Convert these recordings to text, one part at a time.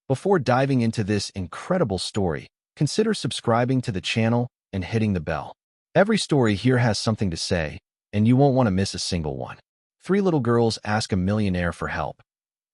Before diving into this incredible story, consider subscribing to the channel and hitting the bell. Every story here has something to say, and you won't want to miss a single one. Three little girls ask a millionaire for help.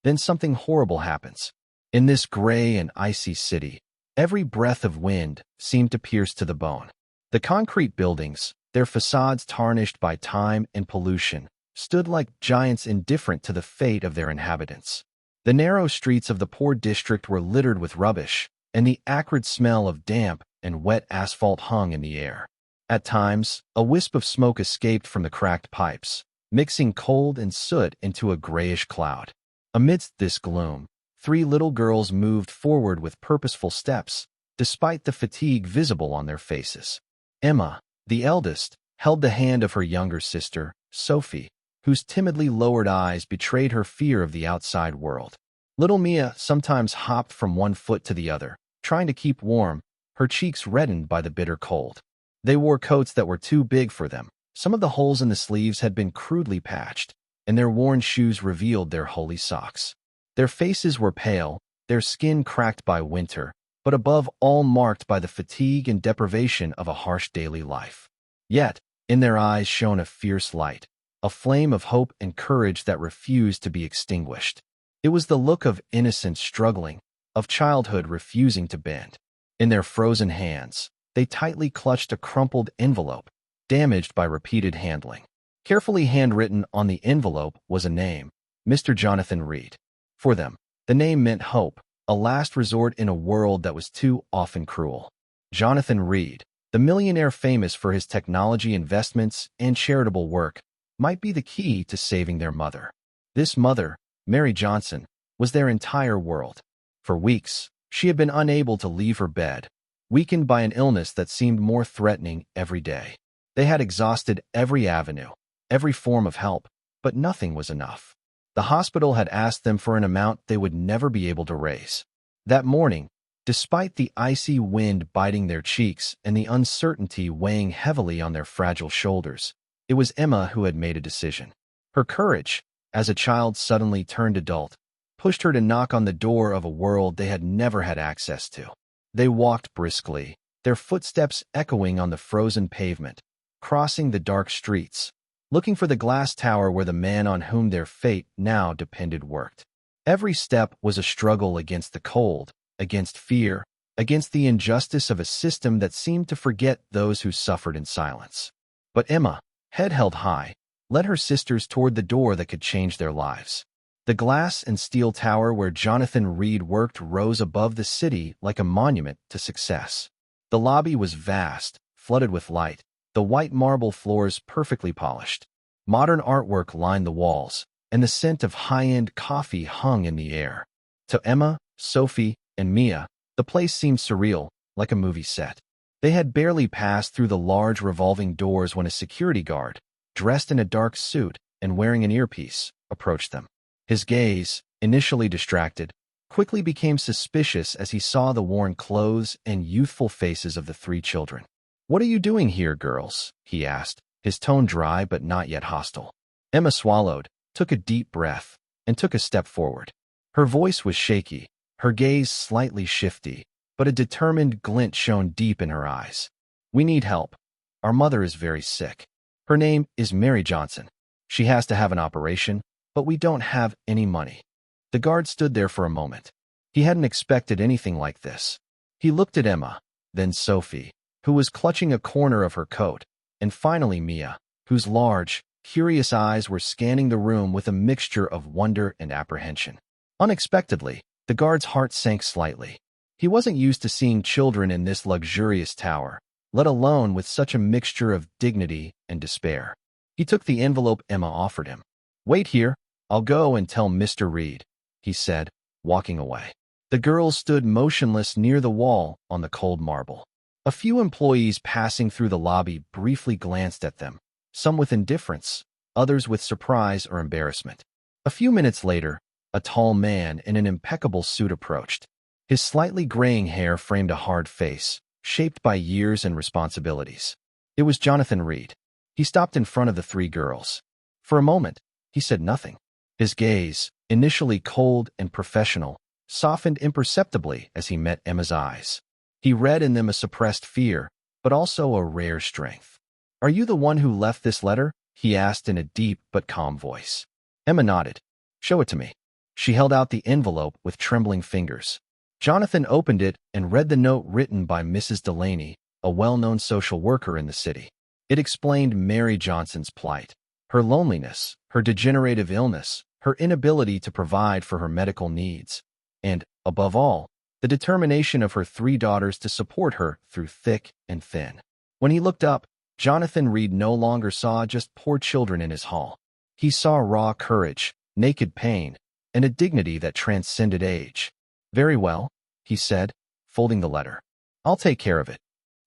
Then something horrible happens. In this gray and icy city, every breath of wind seemed to pierce to the bone. The concrete buildings, their facades tarnished by time and pollution, stood like giants indifferent to the fate of their inhabitants. The narrow streets of the poor district were littered with rubbish, and the acrid smell of damp and wet asphalt hung in the air. At times, a wisp of smoke escaped from the cracked pipes, mixing cold and soot into a grayish cloud. Amidst this gloom, three little girls moved forward with purposeful steps, despite the fatigue visible on their faces. Emma, the eldest, held the hand of her younger sister, Sophie, whose timidly lowered eyes betrayed her fear of the outside world. Little Mia sometimes hopped from one foot to the other, trying to keep warm, her cheeks reddened by the bitter cold. They wore coats that were too big for them. Some of the holes in the sleeves had been crudely patched, and their worn shoes revealed their holey socks. Their faces were pale, their skin cracked by winter, but above all marked by the fatigue and deprivation of a harsh daily life. Yet, in their eyes shone a fierce light, a flame of hope and courage that refused to be extinguished. It was the look of innocence struggling, of childhood refusing to bend. In their frozen hands, they tightly clutched a crumpled envelope, damaged by repeated handling. Carefully handwritten on the envelope was a name, Mr. Jonathan Reed. For them, the name meant hope, a last resort in a world that was too often cruel. Jonathan Reed, the millionaire famous for his technology investments and charitable work, might be the key to saving their mother. This mother, Mary Johnson, was their entire world. For weeks, she had been unable to leave her bed, weakened by an illness that seemed more threatening every day. They had exhausted every avenue, every form of help, but nothing was enough. The hospital had asked them for an amount they would never be able to raise. That morning, despite the icy wind biting their cheeks and the uncertainty weighing heavily on their fragile shoulders, it was Emma who had made a decision. Her courage, as a child suddenly turned adult, pushed her to knock on the door of a world they had never had access to. They walked briskly, their footsteps echoing on the frozen pavement, crossing the dark streets, looking for the glass tower where the man on whom their fate now depended worked. Every step was a struggle against the cold, against fear, against the injustice of a system that seemed to forget those who suffered in silence. But Emma, head held high, led her sisters toward the door that could change their lives. The glass and steel tower where Jonathan Reed worked rose above the city like a monument to success. The lobby was vast, flooded with light, the white marble floors perfectly polished. Modern artwork lined the walls, and the scent of high-end coffee hung in the air. To Emma, Sophie, and Mia, the place seemed surreal, like a movie set. They had barely passed through the large revolving doors when a security guard, dressed in a dark suit and wearing an earpiece, approached them. His gaze, initially distracted, quickly became suspicious as he saw the worn clothes and youthful faces of the three children. "What are you doing here, girls?" he asked, his tone dry but not yet hostile. Emma swallowed, took a deep breath, and took a step forward. Her voice was shaky, her gaze slightly shifty, but a determined glint shone deep in her eyes. "We need help. Our mother is very sick. Her name is Mary Johnson. She has to have an operation, but we don't have any money." The guard stood there for a moment. He hadn't expected anything like this. He looked at Emma, then Sophie, who was clutching a corner of her coat, and finally Mia, whose large, curious eyes were scanning the room with a mixture of wonder and apprehension. Unexpectedly, the guard's heart sank slightly. He wasn't used to seeing children in this luxurious tower, let alone with such a mixture of dignity and despair. He took the envelope Emma offered him. "Wait here, I'll go and tell Mr. Reed," he said, walking away. The girls stood motionless near the wall on the cold marble. A few employees passing through the lobby briefly glanced at them, some with indifference, others with surprise or embarrassment. A few minutes later, a tall man in an impeccable suit approached. His slightly graying hair framed a hard face, shaped by years and responsibilities. It was Jonathan Reed. He stopped in front of the three girls. For a moment, he said nothing. His gaze, initially cold and professional, softened imperceptibly as he met Emma's eyes. He read in them a suppressed fear, but also a rare strength. "Are you the one who left this letter?" he asked in a deep but calm voice. Emma nodded. "Show it to me." She held out the envelope with trembling fingers. Jonathan opened it and read the note written by Mrs. Delaney, a well-known social worker in the city. It explained Mary Johnson's plight, her loneliness, her degenerative illness, her inability to provide for her medical needs, and, above all, the determination of her 3 daughters to support her through thick and thin. When he looked up, Jonathan Reed no longer saw just poor children in his hall. He saw raw courage, naked pain, and a dignity that transcended age. "Very well," he said, folding the letter. "I'll take care of it."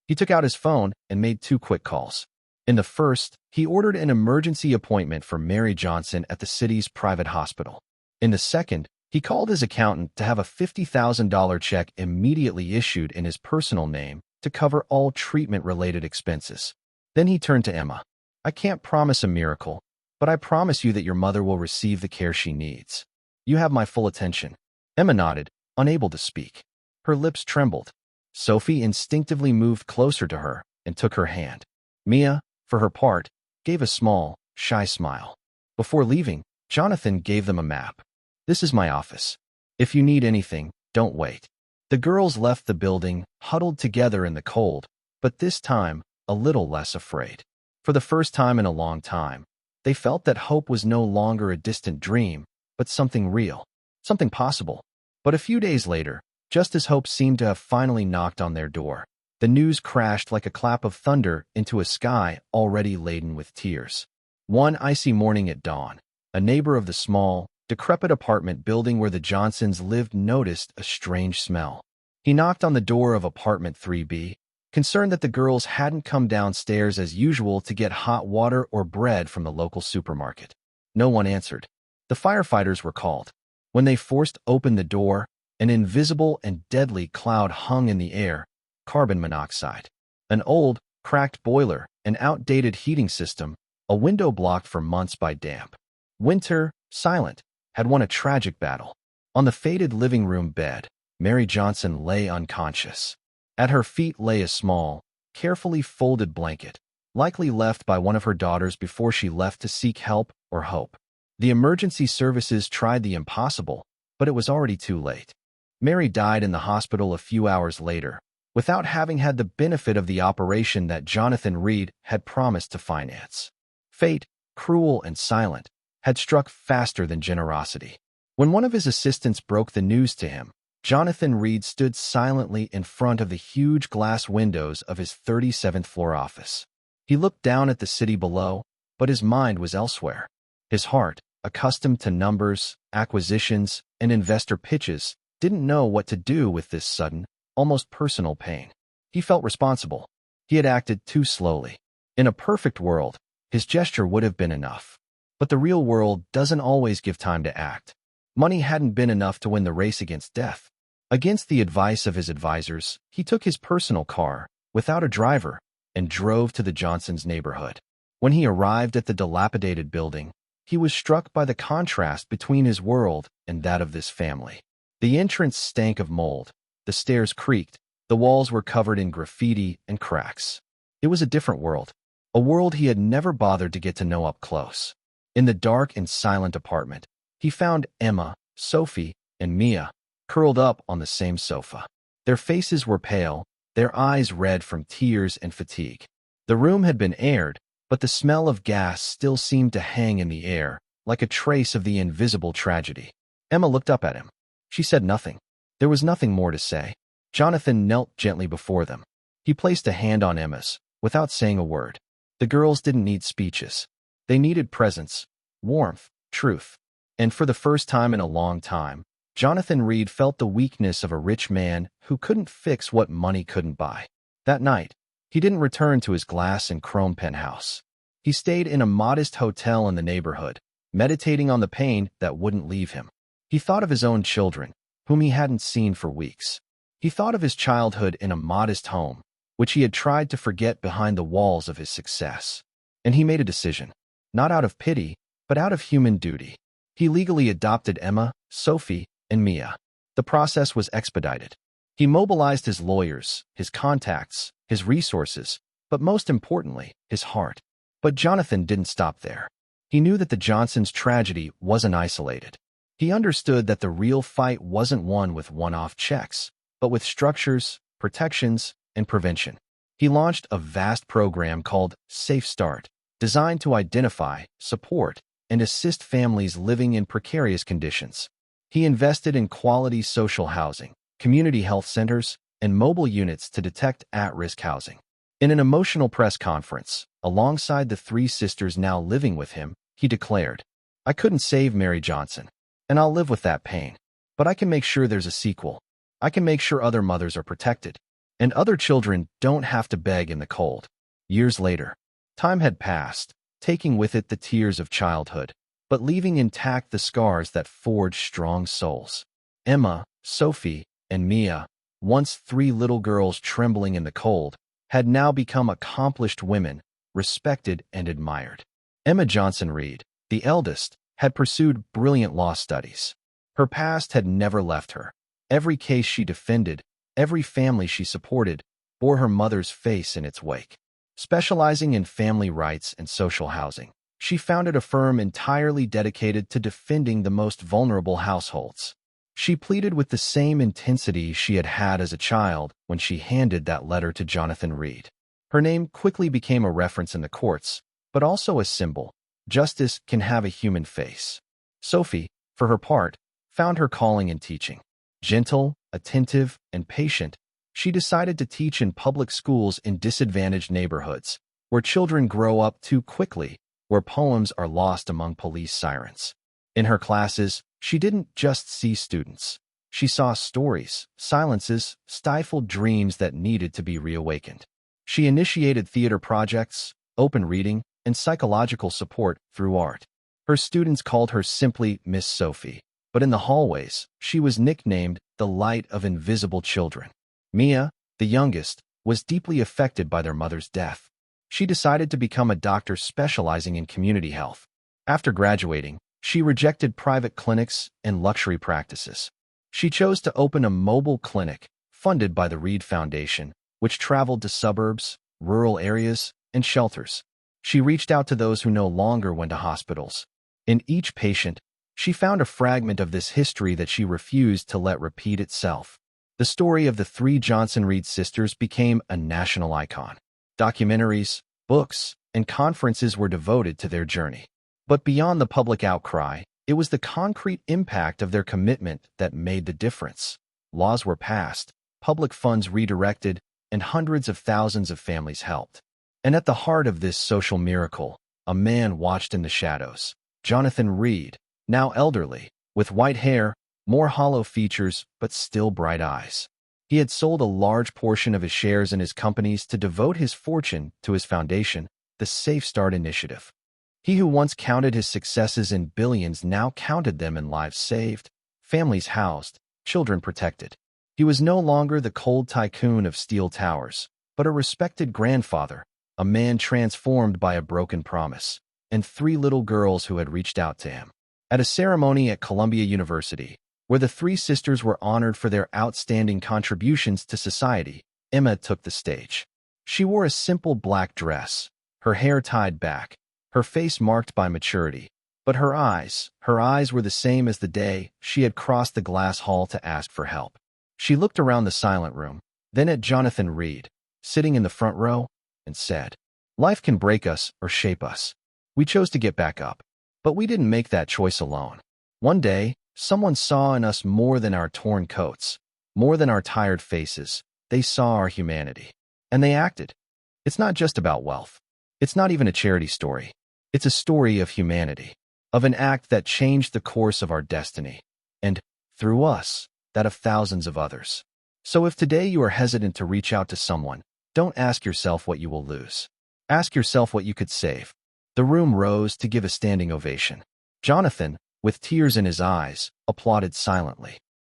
He took out his phone and made 2 quick calls. In the first, he ordered an emergency appointment for Mary Johnson at the city's private hospital. In the second, he called his accountant to have a $50,000 check immediately issued in his personal name to cover all treatment-related expenses. Then he turned to Emma. "I can't promise a miracle, but I promise you that your mother will receive the care she needs. You have my full attention." Emma nodded, unable to speak. Her lips trembled. Sophie instinctively moved closer to her and took her hand. Mia, for her part, gave a small, shy smile. Before leaving, Jonathan gave them a map. "This is my office. If you need anything, don't wait." The girls left the building, huddled together in the cold, but this time, a little less afraid. For the first time in a long time, they felt that hope was no longer a distant dream, but something real, something possible. But a few days later, just as hope seemed to have finally knocked on their door, the news crashed like a clap of thunder into a sky already laden with tears. One icy morning at dawn, a neighbor of the small, decrepit apartment building where the Johnsons lived noticed a strange smell. He knocked on the door of apartment 3B, concerned that the girls hadn't come downstairs as usual to get hot water or bread from the local supermarket. No one answered. The firefighters were called. When they forced open the door, an invisible and deadly cloud hung in the air, carbon monoxide. An old, cracked boiler, an outdated heating system, a window blocked for months by damp. Winter, silent, had won a tragic battle. On the faded living room bed, Mary Johnson lay unconscious. At her feet lay a small, carefully folded blanket, likely left by one of her daughters before she left to seek help or hope. The emergency services tried the impossible, but it was already too late. Mary died in the hospital a few hours later, without having had the benefit of the operation that Jonathan Reed had promised to finance. Fate, cruel and silent, had struck faster than generosity. When one of his assistants broke the news to him, Jonathan Reed stood silently in front of the huge glass windows of his 37th floor office. He looked down at the city below, but his mind was elsewhere. His heart, accustomed to numbers, acquisitions, and investor pitches, didn't know what to do with this sudden, almost personal pain. He felt responsible. He had acted too slowly. In a perfect world, his gesture would have been enough. But the real world doesn't always give time to act. Money hadn't been enough to win the race against death. Against the advice of his advisors, he took his personal car, without a driver, and drove to the Johnsons' neighborhood. When he arrived at the dilapidated building, he was struck by the contrast between his world and that of this family. The entrance stank of mold, the stairs creaked, the walls were covered in graffiti and cracks. It was a different world, a world he had never bothered to get to know up close. In the dark and silent apartment, he found Emma, Sophie, and Mia, curled up on the same sofa. Their faces were pale, their eyes red from tears and fatigue. The room had been aired, but the smell of gas still seemed to hang in the air, like a trace of the invisible tragedy. Emma looked up at him. She said nothing. There was nothing more to say. Jonathan knelt gently before them. He placed a hand on Emma's, without saying a word. The girls didn't need speeches. They needed presence, warmth, truth. And for the first time in a long time, Jonathan Reed felt the weakness of a rich man who couldn't fix what money couldn't buy. That night, he didn't return to his glass and chrome penthouse. He stayed in a modest hotel in the neighborhood, meditating on the pain that wouldn't leave him. He thought of his own children, whom he hadn't seen for weeks. He thought of his childhood in a modest home, which he had tried to forget behind the walls of his success. And he made a decision, not out of pity, but out of human duty. He legally adopted Emma, Sophie, and Mia. The process was expedited. He mobilized his lawyers, his contacts, his resources, but most importantly, his heart. But Jonathan didn't stop there. He knew that the Johnsons' tragedy wasn't isolated. He understood that the real fight wasn't won with one-off checks, but with structures, protections, and prevention. He launched a vast program called Safe Start, designed to identify, support, and assist families living in precarious conditions. He invested in quality social housing, community health centers, and mobile units to detect at-risk housing. In an emotional press conference, alongside the three sisters now living with him, he declared, "I couldn't save Mary Johnson, and I'll live with that pain. But I can make sure there's a sequel. I can make sure other mothers are protected, and other children don't have to beg in the cold." Years later, time had passed, taking with it the tears of childhood, but leaving intact the scars that forged strong souls. Emma, Sophie, and Mia, once three little girls trembling in the cold, had now become accomplished women, respected and admired. Emma Johnson Reed, the eldest, had pursued brilliant law studies. Her past had never left her. Every case she defended, every family she supported, bore her mother's face in its wake. Specializing in family rights and social housing, she founded a firm entirely dedicated to defending the most vulnerable households. She pleaded with the same intensity she had had as a child when she handed that letter to Jonathan Reed. Her name quickly became a reference in the courts, but also a symbol. Justice can have a human face. Sophie, for her part, found her calling in teaching. Gentle, attentive, and patient, she decided to teach in public schools in disadvantaged neighborhoods, where children grow up too quickly, where poems are lost among police sirens. In her classes, she didn't just see students. She saw stories, silences, stifled dreams that needed to be reawakened. She initiated theater projects, open reading, and psychological support through art. Her students called her simply Miss Sophie, but in the hallways, she was nicknamed the Light of Invisible Children. Mia, the youngest, was deeply affected by their mother's death. She decided to become a doctor specializing in community health. After graduating, she rejected private clinics and luxury practices. She chose to open a mobile clinic funded by the Reed Foundation, which traveled to suburbs, rural areas, and shelters. She reached out to those who no longer went to hospitals. In each patient, she found a fragment of this history that she refused to let repeat itself. The story of the three Johnson Reed sisters became a national icon. Documentaries, books, and conferences were devoted to their journey. But beyond the public outcry, it was the concrete impact of their commitment that made the difference. Laws were passed, public funds redirected, and hundreds of thousands of families helped. And at the heart of this social miracle, a man watched in the shadows. Jonathan Reed, now elderly, with white hair, more hollow features, but still bright eyes. He had sold a large portion of his shares in his companies to devote his fortune to his foundation, the Safe Start Initiative. He who once counted his successes in billions now counted them in lives saved, families housed, children protected. He was no longer the cold tycoon of steel towers, but a respected grandfather, a man transformed by a broken promise, and three little girls who had reached out to him. At a ceremony at Columbia University, where the three sisters were honored for their outstanding contributions to society, Emma took the stage. She wore a simple black dress, her hair tied back, her face marked by maturity, but her eyes were the same as the day she had crossed the glass hall to ask for help. She looked around the silent room, then at Jonathan Reed, sitting in the front row, and said, "Life can break us or shape us. We chose to get back up, but we didn't make that choice alone. One day, someone saw in us more than our torn coats, more than our tired faces. They saw our humanity, and they acted. It's not just about wealth. It's not even a charity story. It's a story of humanity, of an act that changed the course of our destiny, and, through us, that of thousands of others. So if today you are hesitant to reach out to someone, don't ask yourself what you will lose. Ask yourself what you could save." The room rose to give a standing ovation. Jonathan, with tears in his eyes, applauded silently.